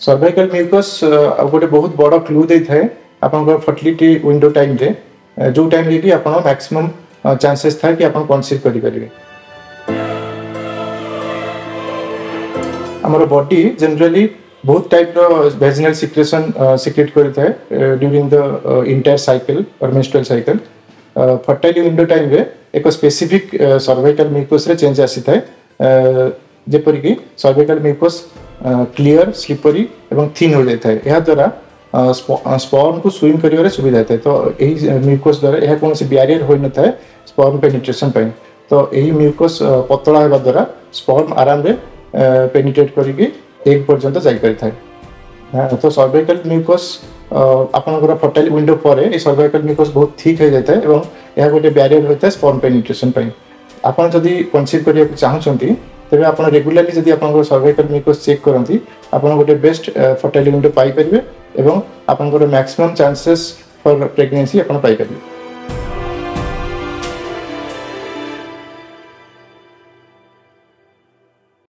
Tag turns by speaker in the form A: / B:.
A: Cervical mucus गोटे बहुत बड़ क्लू दे थाए आपन फर्टिलिटी विंडो टाइम रे जो टाइम रे कि आपन मैक्सिमम चांसेस था कि आपन कंसीव करि परिबे। हमर बॉडी जनरली बहुत टाइप रो वेजिनल सिक्रेशन सिक्रेट करि थाए ड्यूरिंग द इंटायर साइकिल और menstrual cycle. Fertile window time रे एक स्पेसिफिक सर्वाइकल म्यूकस रे चेंज आसी थाए जेपरि कि सर्वाइकल म्यूकस क्लियर स्लिपरी एवं थिन हो जाता है। यह द्वारा स्पर्म को स्विम करिवारे सुविधा थाए। तो यही म्यूकस द्वारा यह कौन बैरियर हो न थाए स्पर्म पेनिट्रेशन पाई। तो यही म्यूकस पतला होगा द्वारा स्पर्म आराम रे पेनिट्रेट करिके एग पर्यंत जाई पारि थाए। तो सर्वाइकल म्यूकस आपनकर फर्टाइल विंडो पर ए सर्वाइकल म्यूकस बहुत थिक हो जाता है एवं यह गोटे बैरियर होता है स्पर्म पेनिट्रेशन पाई। आपन जदि कंसीव करिया चाहछंती तेरे आप रेगुलाली जदि आप सर्वाइकल म्यूकस चेक करती आप गोटे बेस्ट फर्टाइल विंडो पाई परिबे एवं आपनकर मैक्सिमम चांसेस फॉर प्रेगनेंसी आप पाई परिबे।